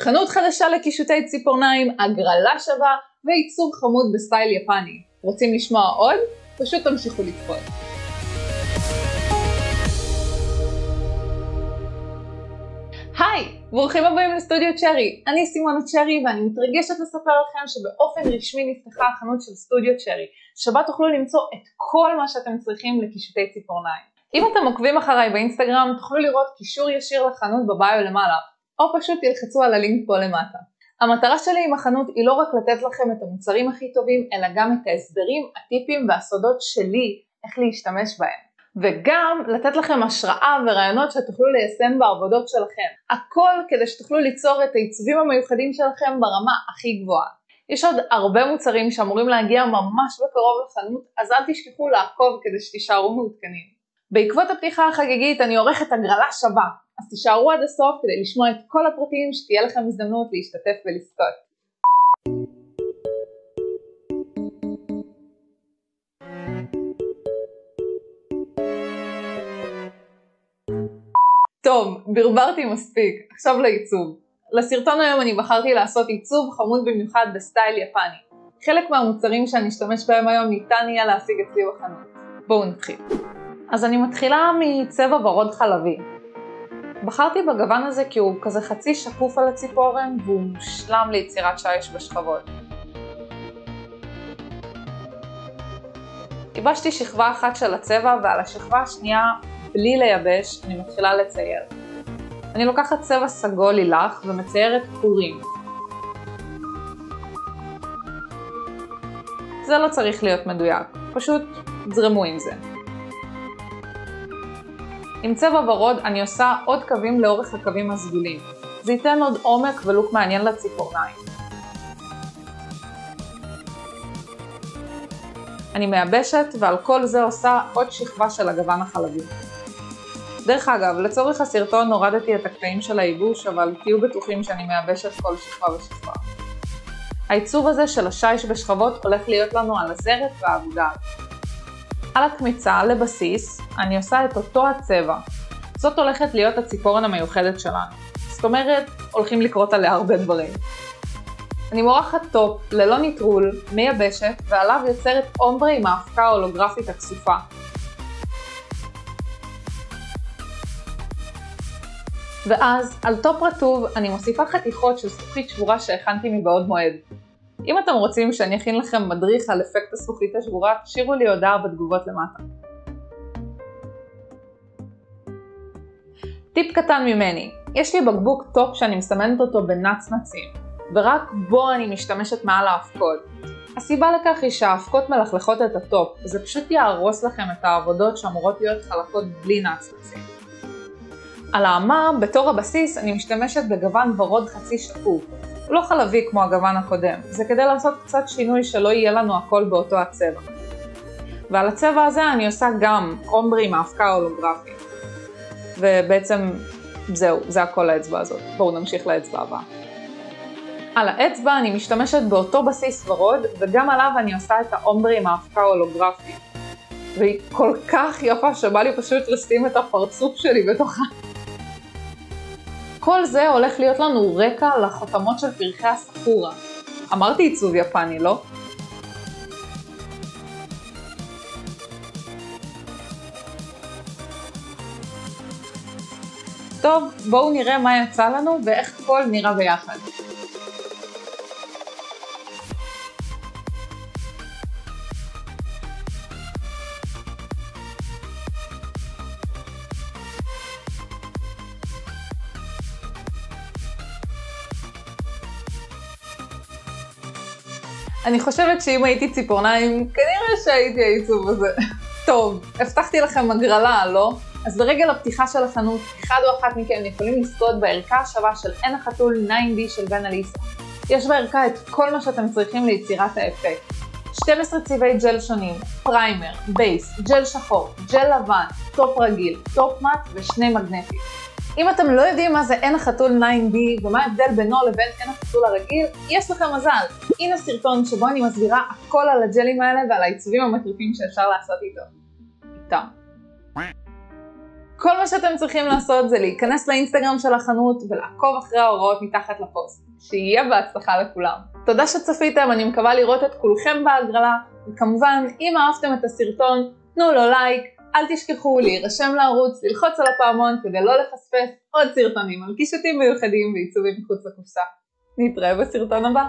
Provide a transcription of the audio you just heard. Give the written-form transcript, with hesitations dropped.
חנות חדשה לקישוטי ציפורניים, הגרלה שווה ועיצוב חמוד בסטייל יפני. רוצים לשמוע עוד? פשוט תמשיכו לצפות. היי, ברוכים הבאים לסטודיו צ'רי. אני סימונה צ'רי ואני מתרגשת לספר לכם שבאופן רשמי נפתחה החנות של סטודיו צ'רי, שבה תוכלו למצוא את כל מה שאתם צריכים לקישוטי ציפורניים. אם אתם עוקבים אחריי באינסטגרם תוכלו לראות קישור ישיר לחנות בביו למעלה, או פשוט תלחצו על הלינק פה למטה. המטרה שלי עם החנות היא לא רק לתת לכם את המוצרים הכי טובים, אלא גם את ההסברים, הטיפים והסודות שלי איך להשתמש בהם. וגם לתת לכם השראה ורעיונות שתוכלו ליישם בעבודות שלכם. הכל כדי שתוכלו ליצור את העיצובים המיוחדים שלכם ברמה הכי גבוהה. יש עוד הרבה מוצרים שאמורים להגיע ממש בקרוב לחנות, אז אל תשכחו לעקוב כדי שתישארו מעודכנים. בעקבות הפתיחה החגיגית אני עורכת הגרלה שווה, אז תישארו עד הסוף כדי לשמוע את כל הפרטים שתהיה לכם הזדמנות להשתתף ולזכות. טוב, ברברתי מספיק, עכשיו לעיצוב. לסרטון היום אני בחרתי לעשות עיצוב חמוד במיוחד בסטייל יפני. חלק מהמוצרים שאני אשתמש בהם היום ניתן יהיה להשיג אצלי בחנות. בואו נתחיל. אז אני מתחילה מצבע ורוד חלבי. בחרתי בגוון הזה כי הוא כזה חצי שקוף על הציפורן והוא מושלם ליצירת שיש בשכבות. ייבשתי שכבה אחת של הצבע ועל השכבה השנייה בלי לייבש אני מתחילה לצייר. אני לוקחת צבע סגול לילך ומציירת קורים. זה לא צריך להיות מדויק, פשוט זרמו עם זה. עם צבע ורוד אני עושה עוד קווים לאורך הקווים הסגולים. זה ייתן עוד עומק ולוק מעניין לציפורניים. אני מייבשת ועל כל זה עושה עוד שכבה של הגוון החלבי. דרך אגב, לצורך הסרטון הורדתי את הקטעים של הייבוש, אבל תהיו בטוחים שאני מייבשת כל שכבה ושכבה. העיצוב הזה של השיש בשכבות הולך להיות לנו על הזרת והאגודל. על הקמיצה לבסיס אני עושה את אותו הצבע. זאת הולכת להיות הציפורן המיוחדת שלנו. זאת אומרת, הולכים לקרות עליה הרבה דברים. אני מורחת טופ ללא ניטרול, מייבשת, ועליו יוצרת אומברה עם ההפקה ההולוגרפית הכסופה. ואז על טופ רטוב אני מוסיפה חתיכות של זכוכית שבורה שהכנתי מבעוד מועד. אם אתם רוצים שאני אכין לכם מדריך על אפקט הזכוכית השבורה, תשאירו לי הודעה בתגובות למטה. טיפ קטן ממני, יש לי בקבוק טופ שאני מסמנת אותו בנצנצים, ורק בו אני משתמשת מעל ההפקות. הסיבה לכך היא שההפקות מלכלכות את הטופ, וזה פשוט יהרוס לכם את העבודות שאמורות להיות חלקות בלי נצנצים. על האמה, בתור הבסיס, אני משתמשת בגוון ורוד חצי שקוף. הוא לא חלבי כמו הגוון הקודם, זה כדי לעשות קצת שינוי שלא יהיה לנו הכל באותו הצבע. ועל הצבע הזה אני עושה גם אומברה עם ההפקה ההולוגרפית. ובעצם זהו, זה הכל האצבע הזאת. בואו נמשיך לאצבע הבאה. על האצבע אני משתמשת באותו בסיס ורוד, וגם עליו אני עושה את האומברה עם ההפקה ההולוגרפית. והיא כל כך יפה שבא לי פשוט לשים את הפרצוף שלי בתוכה. כל זה הולך להיות לנו רקע לחותמות של פרחי הסקורה. אמרתי עיצוב יפני, לא? טוב, בואו נראה מה יצא לנו ואיך הכל נראה ביחד. אני חושבת שאם הייתי ציפורניים, כנראה שהייתי העיצוב הזה. טוב, הבטחתי לכם הגרלה, לא? אז לרגל הפתיחה של החנות, אחד או אחת מכם יכולים לזכות בערכה השווה של עין החתול 9D של בן אליסה. יש בערכה את כל מה שאתם צריכים ליצירת האפקט. 12 צבעי ג'ל שונים, פריימר, בייס, ג'ל שחור, ג'ל לבן, טופ רגיל, טופ מאט ושני מגנטים. אם אתם לא יודעים מה זה עין החתול 9D ומה ההבדל בינו לבין עין החתול הרגיל, יש לכם מזל. הנה סרטון שבו אני מסבירה הכל על הג'לים האלה ועל העיצובים המטריפים שאפשר לעשות איתם. כל מה שאתם צריכים לעשות זה להיכנס לאינסטגרם של החנות ולעקוב אחרי ההוראות מתחת לפוסט. שיהיה בהצלחה לכולם. תודה שצפיתם, אני מקווה לראות את כולכם בהגרלה, וכמובן, אם אהבתם את הסרטון, תנו לו לייק, אל תשכחו להירשם לערוץ, ללחוץ על הפעמון כדי לא לחספס עוד סרטונים על קישוטים מיוחדים ועיצובים מחוץ לקופסה. נתראה בסרטון הבא.